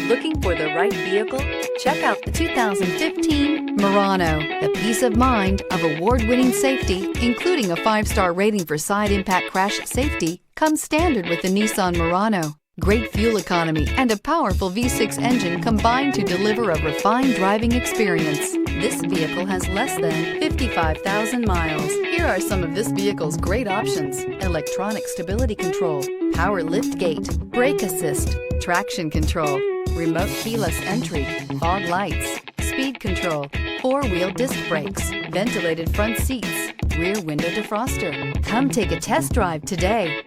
Looking for the right vehicle? Check out the 2015 Murano. The peace of mind of award-winning safety, including a 5-star rating for side impact crash safety, comes standard with the Nissan Murano. Great fuel economy and a powerful V6 engine combine to deliver a refined driving experience. This vehicle has less than 55,000 miles. Here are some of this vehicle's great options: electronic stability control, power liftgate, brake assist, traction control, remote keyless entry, fog lights, speed control, 4-wheel disc brakes, ventilated front seats, rear window defroster. Come take a test drive today.